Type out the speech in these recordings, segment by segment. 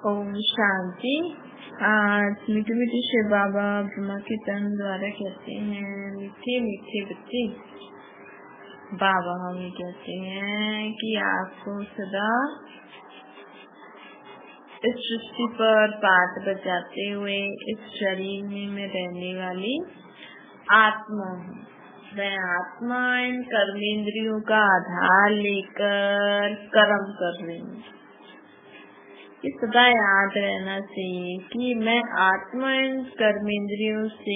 ओम शांति। आज मीठे मीठे शिव बाबा ब्रह्मा के तन द्वारा कहते हैं, मीठे मीठे बच्चे। बाबा हमें कहते हैं कि आपको सदा इस सृष्टि पर पाठ बजाते हुए इस शरीर में मैं रहने वाली आत्मा हूँ। मैं आत्मा इन कर्मेंद्रियों का आधार लेकर कर्म कर रही हूँ। ये सदा याद रहना चाहिए कि मैं आत्मा इन कर्मेंद्रियों से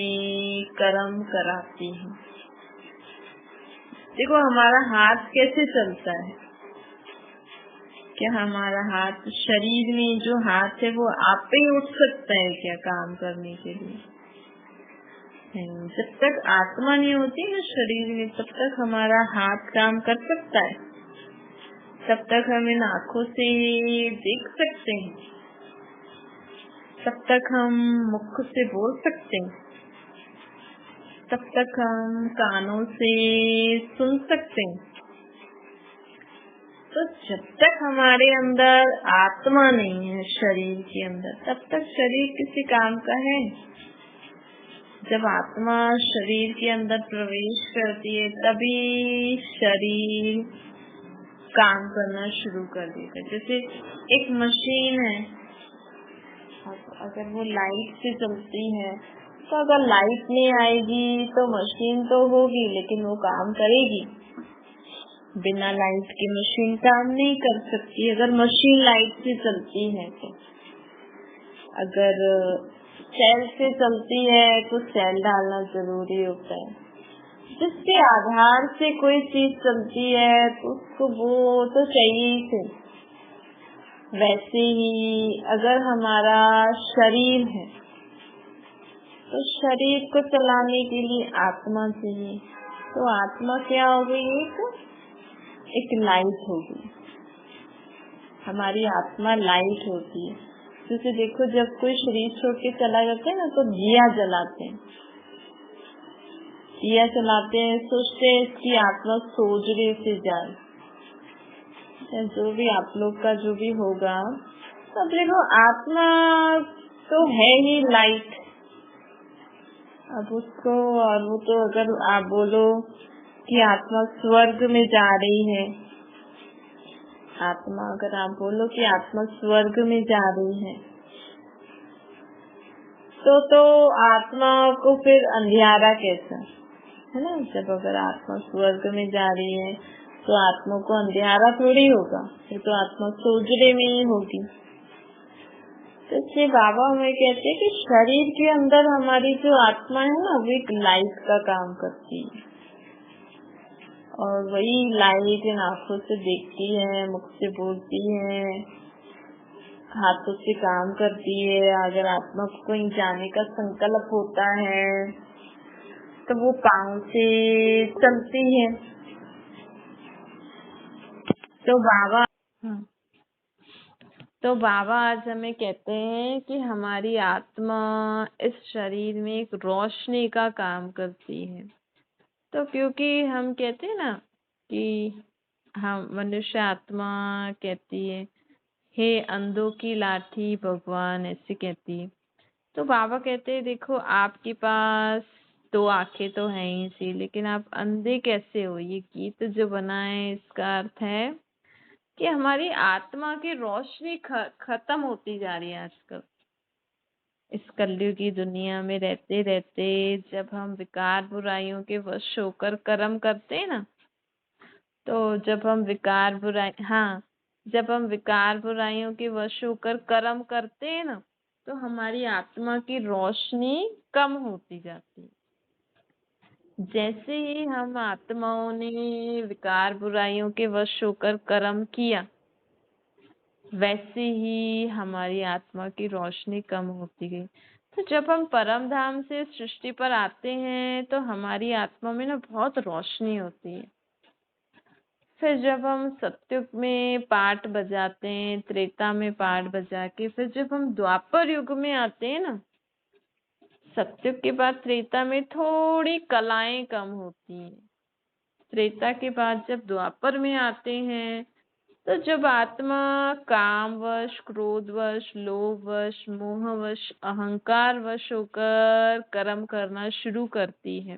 कर्म कराती हूँ। देखो हमारा हाथ कैसे चलता है? क्या हमारा हाथ शरीर में जो हाथ है वो आप ही उठ सकता है क्या काम करने के लिए? नहीं, जब तक आत्मा नहीं होती ना शरीर में तब तक हमारा हाथ काम कर सकता है। तब तक हम इन आँखों से देख सकते हैं, तब तक हम मुख से बोल सकते हैं, तब तक हम कानों से सुन सकते हैं। तो जब तक हमारे अंदर आत्मा नहीं है शरीर के अंदर, तब तक शरीर किसी काम का है। जब आत्मा शरीर के अंदर प्रवेश करती है तभी शरीर काम करना शुरू कर देता है। जैसे एक मशीन है, अगर वो लाइट से चलती है तो अगर लाइट नहीं आएगी तो मशीन तो होगी लेकिन वो काम करेगी। बिना लाइट के मशीन काम नहीं कर सकती। अगर मशीन लाइट से चलती है तो अगर सेल से चलती है तो सेल डालना जरूरी होता है। जिसके आधार से कोई चीज चलती है तो उसको वो तो चाहिए ही थे। वैसे ही अगर हमारा शरीर है तो शरीर को चलाने के लिए आत्मा चाहिए। तो आत्मा क्या हो गई? एक लाइट होगी। हमारी आत्मा लाइट होती है। जैसे देखो जब कोई शरीर छोड़ के चला जाता है ना तो दिया जलाते हैं। दिया जलाते हैं, सोचते हैं इसकी आत्मा सोजरे से जाए। जो भी आप लोग का जो भी होगा, तो देखो आत्मा तो है ही लाइट। अब उसको और वो तो अगर आप बोलो कि आत्मा स्वर्ग में जा रही है, आत्मा अगर आप बोलो कि आत्मा स्वर्ग में जा रही है तो आत्मा को फिर अंधियारा कैसा है ना? जब अगर आत्मा स्वर्ग में जा रही है तो आत्मा को अंधियारा थोड़ी होगा, ये तो आत्मा सोजरे में ही होगी। तो इसलिए बाबा हमें कहते हैं कि शरीर के अंदर हमारी जो आत्मा है ना वो एक लाइट का काम करती है और वही लाइट इन आँखों से देखती है, मुख से बोलती है, हाथों से काम करती है। अगर आत्मा को कहीं जाने का संकल्प होता है तो वो पाँव से चलती है। तो बाबा आज हमें कहते हैं कि हमारी आत्मा इस शरीर में एक रोशनी का काम करती है। तो क्योंकि हम कहते हैं ना कि हम मनुष्य आत्मा कहती है, हे अंधों की लाठी भगवान ऐसे कहती है। तो बाबा कहते हैं देखो आपके पास दो आंखें तो हैं ही सी, लेकिन आप अंधे कैसे हो? ये गीत जो बना है इसका अर्थ है कि हमारी आत्मा की रोशनी खत्म होती जा रही है आजकल। इस कलयुग की दुनिया में रहते रहते जब हम विकार बुराइयों के वश होकर कर्म करते हैं ना, तो जब हम विकार बुराइयों के वश होकर कर्म करते हैं ना तो हमारी आत्मा की रोशनी कम होती जाती है। जैसे ही हम आत्माओं ने विकार बुराइयों के वश होकर कर्म किया, वैसे ही हमारी आत्मा की रोशनी कम होती गई। तो जब हम परम धाम से सृष्टि पर आते हैं तो हमारी आत्मा में ना बहुत रोशनी होती है। फिर जब हम सतयुग में पाठ बजाते हैं, त्रेता में पाठ बजा के फिर जब हम द्वापर युग में आते हैं ना, सतयुग के बाद त्रेता में थोड़ी कलाएं कम होती हैं। त्रेता के बाद जब द्वापर में आते हैं तो जब आत्मा कामवश, क्रोधवश, लोभवश, मोहवश, अहंकारवश होकर कर्म करना शुरू करती है,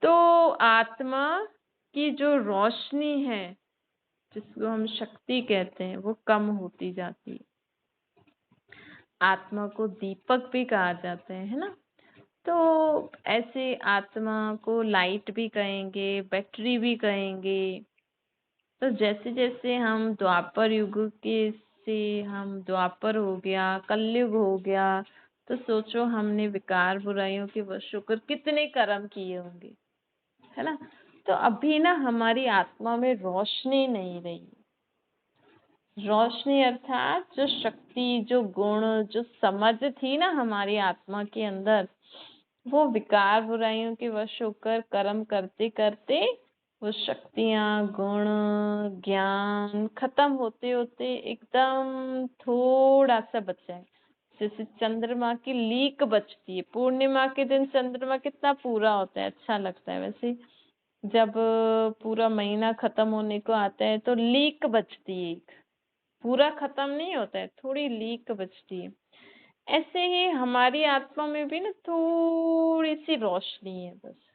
तो आत्मा की जो रोशनी है, जिसको हम शक्ति कहते हैं, वो कम होती जाती है। आत्मा को दीपक भी कहा जाता है ना। तो ऐसे आत्मा को लाइट भी कहेंगे, बैटरी भी कहेंगे। तो जैसे जैसे हम द्वापर युग के से हम द्वापर हो गया, कलयुग हो गया, तो सोचो हमने विकार बुराइयों के वश होकर कितने कर्म किए होंगे, है ना। तो अभी ना हमारी आत्मा में रोशनी नहीं रही। रोशनी अर्थात जो शक्ति, जो गुण, जो समझ थी ना हमारी आत्मा के अंदर, वो विकार बुराइयों के वश होकर कर्म करते करते वो शक्तियां, गुण, ज्ञान खत्म होते होते एकदम थोड़ा सा बचा है। जैसे चंद्रमा की लीक बचती है, पूर्णिमा के दिन चंद्रमा कितना पूरा होता है, अच्छा लगता है। वैसे जब पूरा महीना खत्म होने को आता है तो लीक बचती है, पूरा खत्म नहीं होता है, थोड़ी लीक बचती है। ऐसे ही हमारी आत्मा में भी ना थोड़ी सी रोशनी है बस।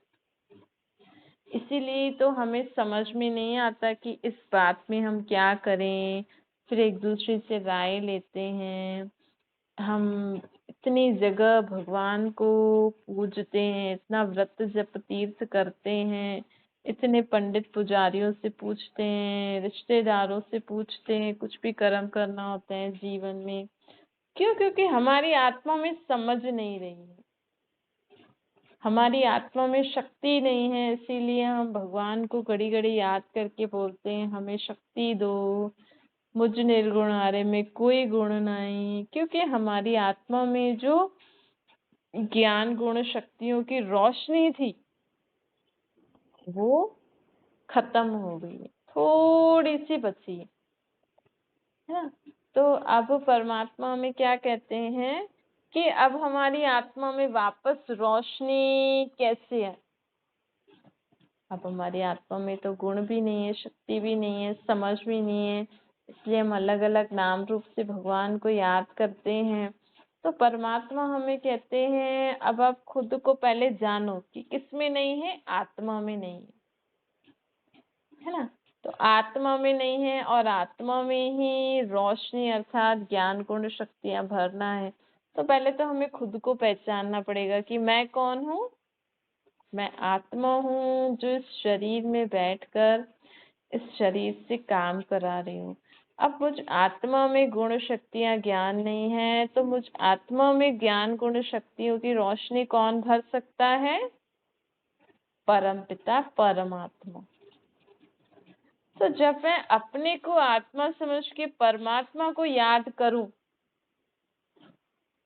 इसीलिए तो हमें समझ में नहीं आता कि इस बात में हम क्या करें। फिर एक दूसरे से राय लेते हैं। हम इतनी जगह भगवान को पूजते हैं, इतना व्रत जप तीर्थ करते हैं, इतने पंडित पुजारियों से पूछते हैं, रिश्तेदारों से पूछते हैं, कुछ भी कर्म करना होता है जीवन में। क्यों? क्योंकि हमारी आत्मा में समझ नहीं रही है, हमारी आत्मा में शक्ति नहीं है। इसीलिए हम भगवान को घड़ी घड़ी याद करके बोलते हैं, हमें शक्ति दो, मुझ निर्गुण हारे में कोई गुण नहीं। क्योंकि हमारी आत्मा में जो ज्ञान गुण शक्तियों की रोशनी थी वो खत्म हो गई है, थोड़ी सी बची है ना। तो अब परमात्मा हमें क्या कहते हैं कि अब हमारी आत्मा में वापस रोशनी कैसे है। अब हमारी आत्मा में तो गुण भी नहीं है, शक्ति भी नहीं है, समझ भी नहीं है। इसलिए हम अलग अलग नाम रूप से भगवान को याद करते हैं। तो परमात्मा हमें कहते हैं अब आप खुद को पहले जानो कि किसमें नहीं है, आत्मा में नहीं है ना। तो आत्मा में नहीं है और आत्मा में ही रोशनी अर्थात ज्ञान गुण शक्तियां भरना है। तो पहले तो हमें खुद को पहचानना पड़ेगा कि मैं कौन हूँ। मैं आत्मा हूँ जो इस शरीर में बैठकर इस शरीर से काम करा रही हूँ। अब मुझ आत्मा में गुण शक्तियां ज्ञान नहीं है, तो मुझ आत्मा में ज्ञान गुण शक्तियों की रोशनी कौन भर सकता है? परम पिता परमात्मा। तो जब मैं अपने को आत्मा समझ के परमात्मा को याद करूं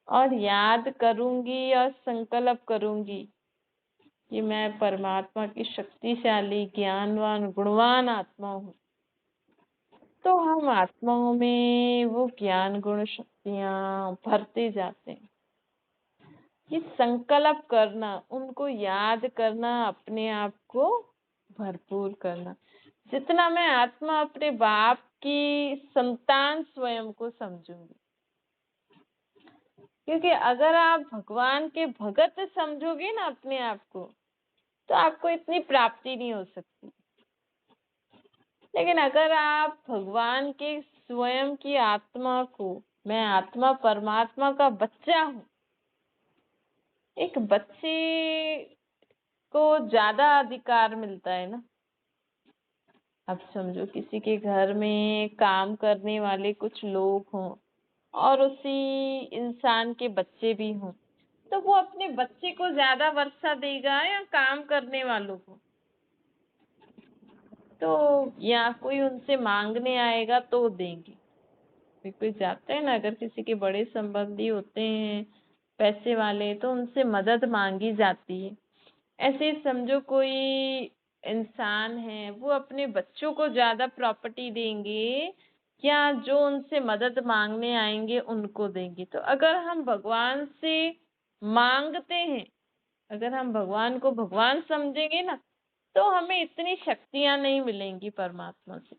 और याद करूंगी और संकल्प करूंगी कि मैं परमात्मा की शक्तिशाली, ज्ञानवान, गुणवान आत्मा हूँ, तो हम आत्माओं में वो ज्ञान गुण शक्तियां भरते जाते हैं। ये संकल्प करना, उनको याद करना, अपने आप को भरपूर करना। जितना मैं आत्मा अपने बाप की संतान स्वयं को समझूंगी। क्योंकि अगर आप भगवान के भगत समझोगे ना अपने आप को, तो आपको इतनी प्राप्ति नहीं हो सकती। लेकिन अगर आप भगवान के स्वयं की आत्मा को, मैं आत्मा परमात्मा का बच्चा हूँ, एक बच्चे को ज्यादा अधिकार मिलता है ना। अब समझो किसी के घर में काम करने वाले कुछ लोग हों और उसी इंसान के बच्चे भी हों, तो वो अपने बच्चे को ज्यादा वर्षा देगा या काम करने वालों को? तो या कोई उनसे मांगने आएगा तो देंगे। कोई जाते हैं ना, अगर किसी के बड़े संबंधी होते हैं पैसे वाले, तो उनसे मदद मांगी जाती है। ऐसे ही समझो कोई इंसान है, वो अपने बच्चों को ज्यादा प्रॉपर्टी देंगे या जो उनसे मदद मांगने आएंगे उनको देंगे। तो अगर हम भगवान से मांगते हैं, अगर हम भगवान को भगवान समझेंगे ना, तो हमें इतनी शक्तियां नहीं मिलेंगी परमात्मा से।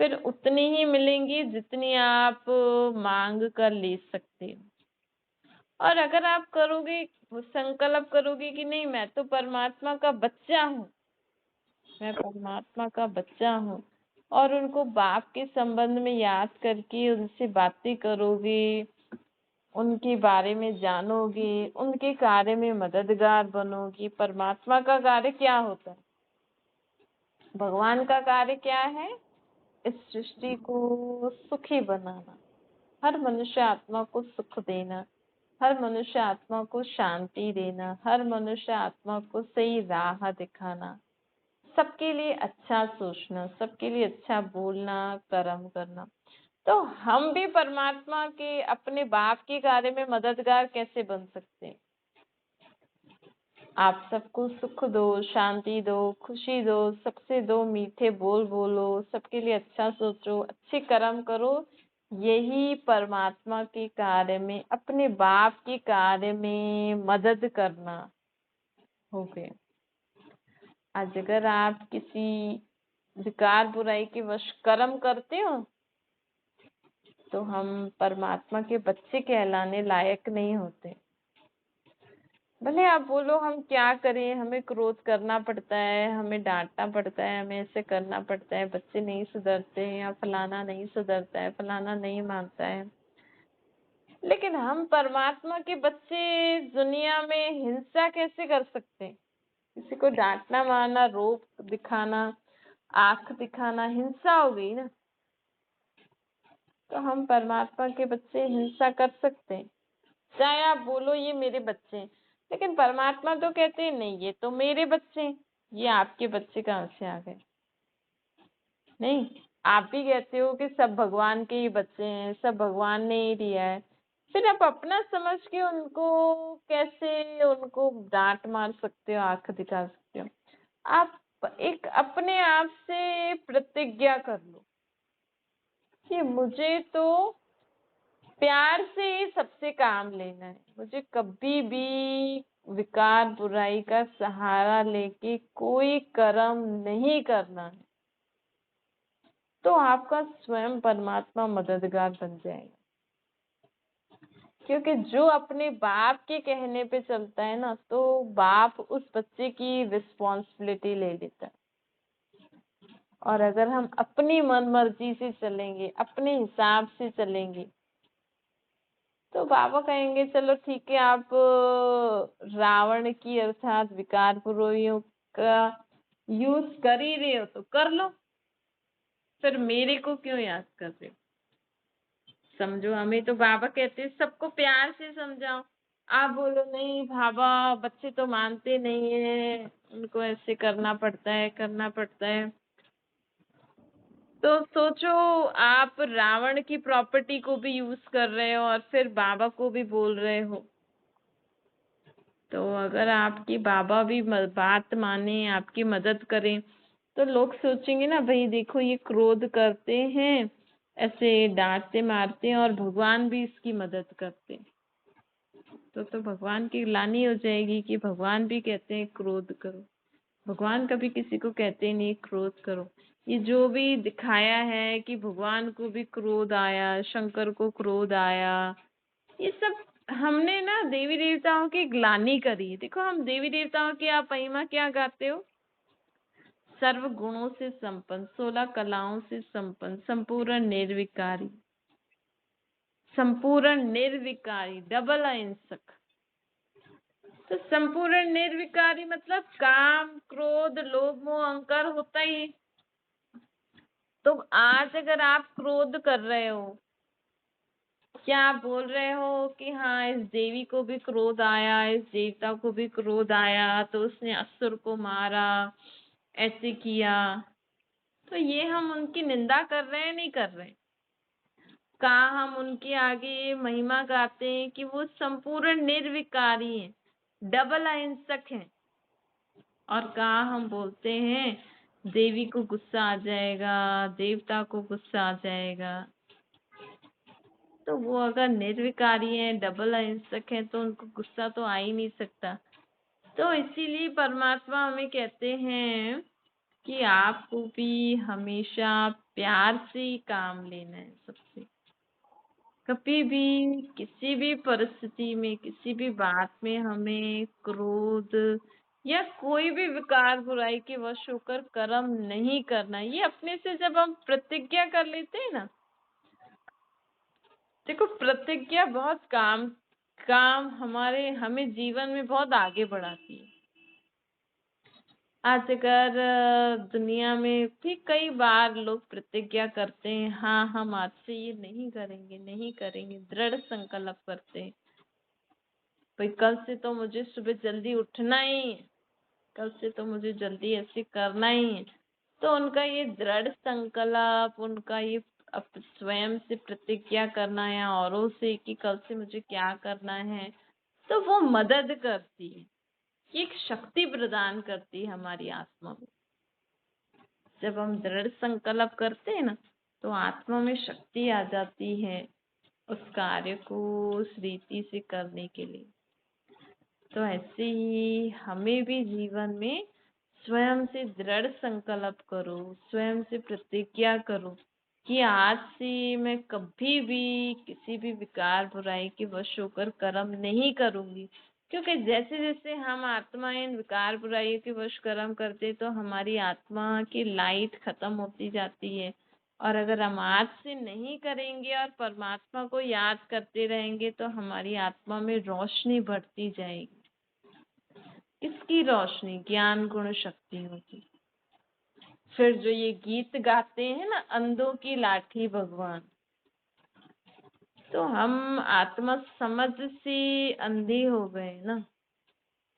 फिर उतनी ही मिलेंगी जितनी आप मांग कर ले सकते हो। और अगर आप करोगे, संकल्प करोगे कि नहीं मैं तो परमात्मा का बच्चा हूँ, मैं परमात्मा का बच्चा हूँ, और उनको बाप के संबंध में याद करके उनसे बातें करोगे, उनके बारे में जानोगे, उनके कार्य में मददगार बनोगी। परमात्मा का कार्य क्या होता है? भगवान का कार्य क्या है? इस सृष्टि को सुखी बनाना, हर मनुष्य आत्मा को सुख देना, हर मनुष्य आत्मा को शांति देना, हर मनुष्य आत्मा को सही राह दिखाना, सबके लिए अच्छा सोचना, सबके लिए अच्छा बोलना, कर्म करना। तो हम भी परमात्मा के अपने बाप के कार्य में मददगार कैसे बन सकते हैं? आप सबको सुख दो, शांति दो, खुशी दो, सबसे दो मीठे बोल बोलो, सबके लिए अच्छा सोचो, अच्छे कर्म करो। यही परमात्मा के कार्य में, अपने बाप के कार्य में मदद करना हो गए। आज अगर आप किसी विकार बुराई के वश कर्म करते हो तो हम परमात्मा के बच्चे कहलाने लायक नहीं होते। भले आप बोलो हम क्या करें, हमें क्रोध करना पड़ता है, हमें डांटना पड़ता है, हमें ऐसे करना पड़ता है, बच्चे नहीं सुधरते हैं, या फलाना नहीं सुधरता है, फलाना नहीं मानता है। लेकिन हम परमात्मा के बच्चे दुनिया में हिंसा कैसे कर सकते हैं? किसी को डांटना मारना, रोप दिखाना, आंख दिखाना हिंसा हो गई ना। तो हम परमात्मा के बच्चे हिंसा कर सकते हैं, चाहे आप बोलो ये मेरे बच्चे हैं, लेकिन परमात्मा तो कहते हैं नहीं ये तो मेरे बच्चे हैं। ये आपके बच्चे कहाँ से आ गए? नहीं, आप भी कहते हो कि सब भगवान के ही बच्चे हैं, सब भगवान ने ही दिया है। फिर आप अपना समझ के उनको कैसे उनको डांट मार सकते हो, आंख दिखा सकते हो? आप एक अपने आप से प्रतिज्ञा कर लो कि मुझे तो प्यार से ही सबसे काम लेना है, मुझे कभी भी विकार बुराई का सहारा लेके कोई कर्म नहीं करना है। तो आपका स्वयं परमात्मा मददगार बन जाएगा। क्योंकि जो अपने बाप के कहने पे चलता है ना, तो बाप उस बच्चे की रिस्पॉन्सिबिलिटी ले लेता है। और अगर हम अपनी मन मर्जी से चलेंगे, अपने हिसाब से चलेंगे, तो बाबा कहेंगे चलो ठीक है, आप रावण की अर्थात विकार पुरोहियों का यूज कर ही रहे हो तो कर लो, फिर मेरे को क्यों याद कर रहे हो? समझो, हमें तो बाबा कहते हैं सबको प्यार से समझाओ। आप बोलो नहीं बाबा, बच्चे तो मानते नहीं है, उनको ऐसे करना पड़ता है, करना पड़ता है। तो सोचो, आप रावण की प्रॉपर्टी को भी यूज कर रहे हो और फिर बाबा को भी बोल रहे हो। तो अगर आपकी बाबा भी बात माने, आपकी मदद करें, तो लोग सोचेंगे ना भाई देखो ये क्रोध करते हैं, ऐसे डांटते मारते हैं, और भगवान भी इसकी मदद करते हैं। तो भगवान की ग्लानि हो जाएगी कि भगवान भी कहते हैं क्रोध करो। भगवान कभी किसी को कहते नहीं क्रोध करो। ये जो भी दिखाया है कि भगवान को भी क्रोध आया, शंकर को क्रोध आया, ये सब हमने ना देवी देवताओं की ग्लानि करी है। देखो, हम देवी देवताओं की आप महिमा क्या गाते हो? सर्व गुणों से संपन्न, 16 कलाओं से संपन्न, संपूर्ण निर्विकारी, संपूर्ण निर्विकारी, डबल अहिंसक। तो संपूर्ण निर्विकारी मतलब काम, क्रोध, लोभ, मोह, अहंकार होता ही। तो आज अगर आप क्रोध कर रहे हो, क्या आप बोल रहे हो कि हाँ इस देवी को भी क्रोध आया, इस देवता को भी क्रोध आया, तो उसने असुर को मारा, ऐसे किया? तो ये हम उनकी निंदा कर रहे हैं, नहीं कर रहे? कहा हम उनके आगे महिमा गाते हैं कि वो संपूर्ण निर्विकारी हैं, डबल अहिंसक हैं, और कहा हम बोलते हैं देवी को गुस्सा आ जाएगा, देवता को गुस्सा आ जाएगा। तो वो अगर निर्विकारी है, डबल अहिंसक है, तो उनको गुस्सा तो आ ही नहीं सकता। तो इसीलिए परमात्मा हमें कहते हैं कि आपको भी हमेशा प्यार से ही काम लेना है सबसे। कभी भी किसी भी परिस्थिति में, किसी भी बात में हमें क्रोध या कोई भी विकार बुराई के वश होकर कर्म नहीं करना। ये अपने से जब हम प्रतिज्ञा कर लेते हैं ना, देखो प्रतिज्ञा बहुत काम काम हमें जीवन में बहुत आगे बढ़ाती है। आज अगर दुनिया में भी कई बार लोग प्रतिज्ञा करते हैं, हाँ हम आज से ये नहीं करेंगे, नहीं करेंगे, दृढ़ संकल्प करते हैं, भाई कल से तो मुझे सुबह जल्दी उठना ही है, कल से तो मुझे जल्दी ऐसे करना ही है। तो उनका ये दृढ़ संकल्प, उनका ये स्वयं से प्रतिज्ञा करना या औरों से कि कल से मुझे क्या करना है, तो वो मदद करती है, ये एक शक्ति प्रदान करती है हमारी आत्मा में। जब हम दृढ़ संकल्प करते हैं ना, तो आत्मा में शक्ति आ जाती है उस कार्य को उस रीति से करने के लिए। तो ऐसे ही हमें भी जीवन में स्वयं से दृढ़ संकल्प करो, स्वयं से प्रतिज्ञा करो कि आज से मैं कभी भी किसी भी विकार बुराई के वश होकर कर्म नहीं करूंगी। क्योंकि जैसे जैसे हम आत्मा इन विकार बुराई के वश कर्म करते, तो हमारी आत्मा की लाइट खत्म होती जाती है। और अगर हम आज से नहीं करेंगे और परमात्मा को याद करते रहेंगे, तो हमारी आत्मा में रोशनी बढ़ती जाएगी। इसकी रोशनी ज्ञान गुण शक्ति होगी। फिर जो ये गीत गाते हैं ना, अंधों की लाठी भगवान, तो हम आत्मा समझ से अंधे हो गए ना।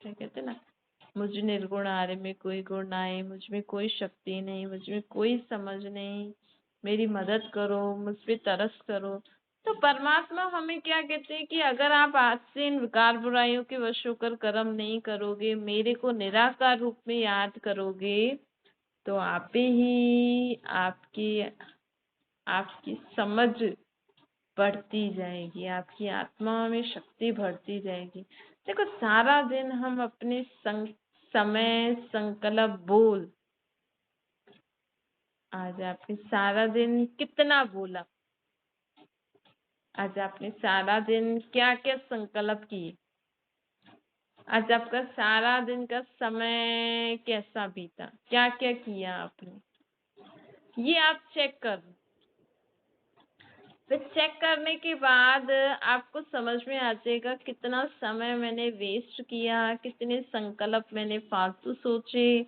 क्या कहते ना, मुझ निर्गुण आर्य में कोई गुण ना आए, मुझ में कोई शक्ति नहीं, मुझ में कोई समझ नहीं, मेरी मदद करो, मुझ पे तरस करो। तो परमात्मा हमें क्या कहते हैं कि अगर आप आज से इन विकार बुराइयों के वश होकर कर्म नहीं करोगे, मेरे को निराकार रूप में याद करोगे, तो आप ही आपकी आपकी समझ बढ़ती जाएगी, आपकी आत्मा में शक्ति बढ़ती जाएगी। देखो सारा दिन हम अपने समय संकल्प बोल, आज आपने सारा दिन कितना बोला, आज आपने सारा दिन क्या क्या संकल्प किए, आज आपका सारा दिन का समय कैसा बीता, क्या क्या किया आपने, ये आप चेक कर। फिर चेक करने के बाद आपको समझ में आ जाएगा कितना समय मैंने वेस्ट किया, कितने संकल्प मैंने फालतू सोचे,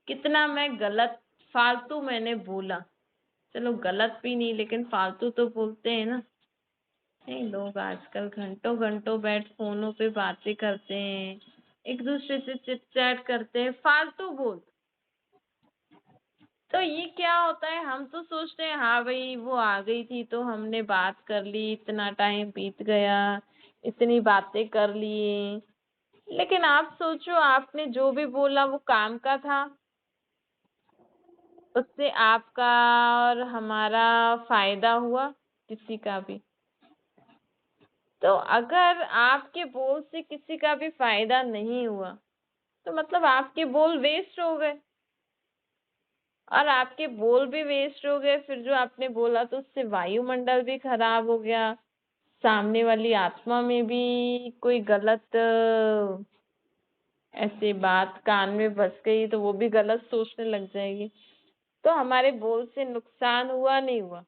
कितना मैं गलत फालतू मैंने बोला। चलो गलत भी नहीं, लेकिन फालतू तो बोलते हैं ना। नहीं, लोग आजकल घंटों घंटों बैठ फोनों पे बातें करते हैं, एक दूसरे से चिट चैट करते हैं, फालतू बोल। तो ये क्या होता है, हम तो सोचते हैं हाँ भाई वो आ गई थी तो हमने बात कर ली, इतना टाइम बीत गया, इतनी बातें कर लिए। लेकिन आप सोचो, आपने जो भी बोला वो काम का था, उससे आपका और हमारा फायदा हुआ, किसी का भी? तो अगर आपके बोल से किसी का भी फायदा नहीं हुआ, तो मतलब आपके बोल वेस्ट हो गए। और आपके बोल भी वेस्ट हो गए, फिर जो आपने बोला तो उससे वायुमंडल भी खराब हो गया, सामने वाली आत्मा में भी कोई गलत ऐसे बात कान में बस गई तो वो भी गलत सोचने लग जाएगी। तो हमारे बोल से नुकसान हुआ नहीं हुआ?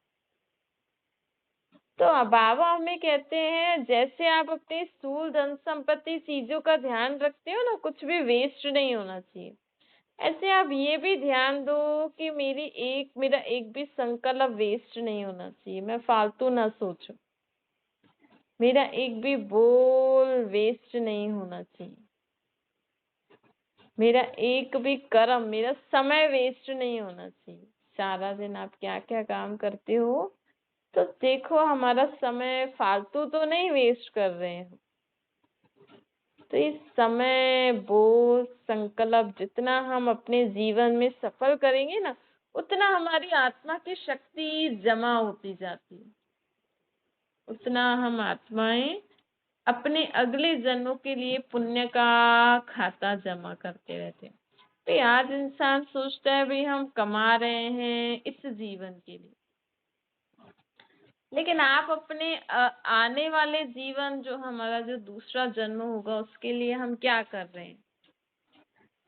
तो बाबा हमें कहते हैं जैसे आप अपनी स्थूल धन संपत्ति चीजों का ध्यान रखते हो ना, कुछ भी वेस्ट नहीं होना चाहिए, ऐसे आप ये भी ध्यान दो कि मेरा एक भी संकल्प वेस्ट नहीं होना चाहिए, मैं फालतू ना सोचूं, मेरा एक भी बोल वेस्ट नहीं होना चाहिए, मेरा एक भी कर्म, मेरा समय वेस्ट नहीं होना चाहिए। सारा दिन आप क्या क्या काम करते हो, तो देखो हमारा समय फालतू तो नहीं वेस्ट कर रहे हैं। तो इस समय बोल संकल्प जितना हम अपने जीवन में सफल करेंगे ना, उतना हमारी आत्मा की शक्ति जमा होती जाती है, उतना हम आत्माएं अपने अगले जन्मों के लिए पुण्य का खाता जमा करते रहते हैं। भाई आज इंसान सोचता है भाई हम कमा रहे हैं इस जीवन के लिए, लेकिन आप अपने आने वाले जीवन, जो हमारा जो दूसरा जन्म होगा, उसके लिए हम क्या कर रहे हैं?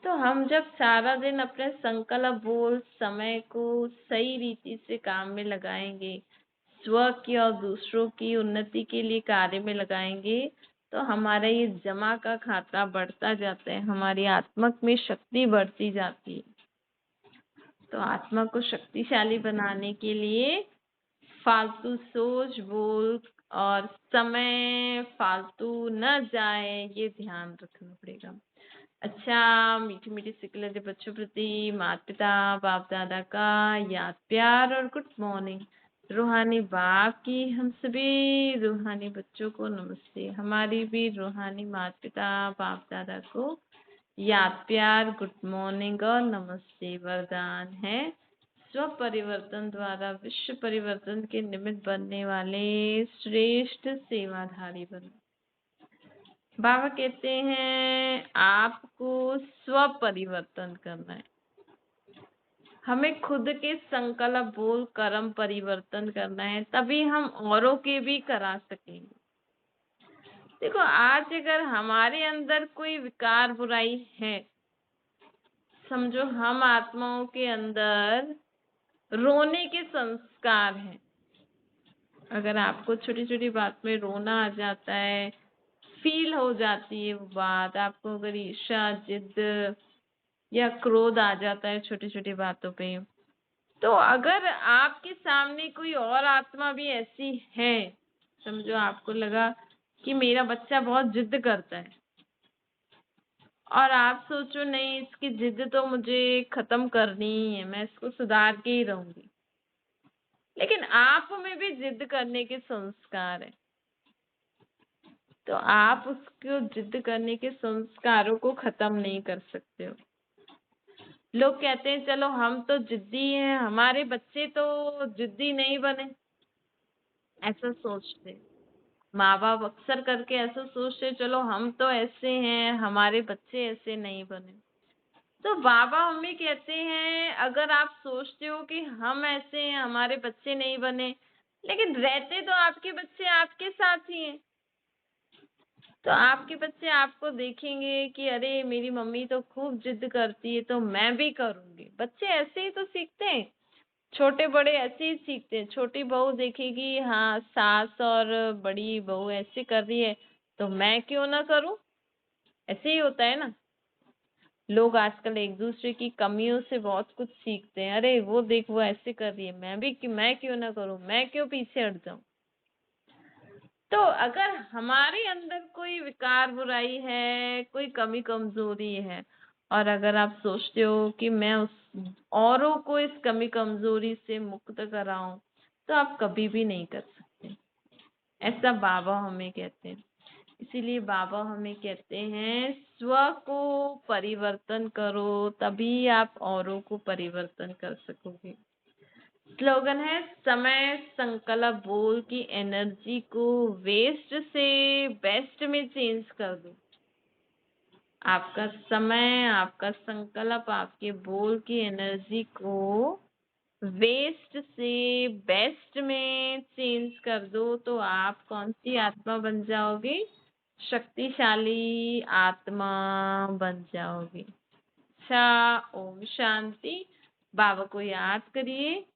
तो हम जब सारा दिन अपने संकल्प बोल समय को सही रीति से काम में लगाएंगे, स्व की और दूसरों की उन्नति के लिए कार्य में लगाएंगे, तो हमारा ये जमा का खाता बढ़ता जाता है, हमारी आत्मक में शक्ति बढ़ती जाती है। तो आत्मा को शक्तिशाली बनाने के लिए फालतू सोच बोल और समय फालतू न जाए, ये ध्यान रखना पड़ेगा। अच्छा, मीठी मीठी सिकलते बच्चों प्रति माता पिता बाप दादा का याद प्यार और गुड मॉर्निंग। रूहानी बाप की हम सभी रूहानी बच्चों को नमस्ते। हमारी भी रूहानी माता पिता बाप दादा को याद प्यार गुड मॉर्निंग और नमस्ते। वरदान है स्व परिवर्तन द्वारा विश्व परिवर्तन के निमित्त बनने वाले श्रेष्ठ सेवाधारी बनो। बाबा कहते हैं आपको स्व परिवर्तन करना है, हमें खुद के संकल्प बोल कर्म परिवर्तन करना है, तभी हम औरों के भी करा सकेंगे। देखो, आज अगर हमारे अंदर कोई विकार बुराई है, समझो हम आत्माओं के अंदर रोने के संस्कार हैं, अगर आपको छोटी छोटी बात में रोना आ जाता है, फील हो जाती है वो बात, आपको अगर ईर्ष्या जिद या क्रोध आ जाता है छोटी छोटी बातों पे, तो अगर आपके सामने कोई और आत्मा भी ऐसी है, समझो आपको लगा कि मेरा बच्चा बहुत जिद करता है और आप सोचो नहीं, इसकी जिद तो मुझे खत्म करनी ही है, मैं इसको सुधार के ही रहूंगी, लेकिन आप में भी जिद करने के संस्कार है, तो आप उसको जिद करने के संस्कारों को खत्म नहीं कर सकते हो। लोग कहते हैं चलो हम तो जिद्दी हैं, हमारे बच्चे तो जिद्दी नहीं बने, ऐसा सोचते माँ बाप अक्सर करके ऐसा सोचते, चलो हम तो ऐसे हैं, हमारे बच्चे ऐसे नहीं बने। तो बाबा मम्मी कहते हैं अगर आप सोचते हो कि हम ऐसे हैं, हमारे बच्चे नहीं बने, लेकिन रहते तो आपके बच्चे आपके साथ ही हैं, तो आपके बच्चे आपको देखेंगे कि अरे मेरी मम्मी तो खूब जिद करती है, तो मैं भी करूंगी। बच्चे ऐसे ही तो सीखते हैं, छोटे बड़े ऐसे ही सीखते हैं। छोटी बहू देखेगी हाँ सास और बड़ी बहू ऐसे कर रही है, तो मैं क्यों ना करूं, ऐसे ही होता है ना। लोग आजकल एक दूसरे की कमियों से बहुत कुछ सीखते हैं, अरे वो देख वो ऐसे कर रही है, मैं क्यों ना करूं, मैं क्यों पीछे हट जाऊं। तो अगर हमारे अंदर कोई विकार बुराई है, कोई कमी कमजोरी है, और अगर आप सोचते हो कि मैं उस औरों को इस कमी कमजोरी से मुक्त कराऊं, तो आप कभी भी नहीं कर सकते, ऐसा बाबा हमें कहते हैं। इसीलिए बाबा हमें कहते हैं स्व को परिवर्तन करो, तभी आप औरों को परिवर्तन कर सकोगे। स्लोगन है समय संकल्प बोल की एनर्जी को वेस्ट से बेस्ट में चेंज कर दो। आपका समय, आपका संकल्प, आपके बोल की एनर्जी को वेस्ट से बेस्ट में चेंज कर दो, तो आप कौन सी आत्मा बन जाओगे? शक्तिशाली आत्मा बन जाओगे। अच्छा, ओम शांति। बाबा को याद करिए।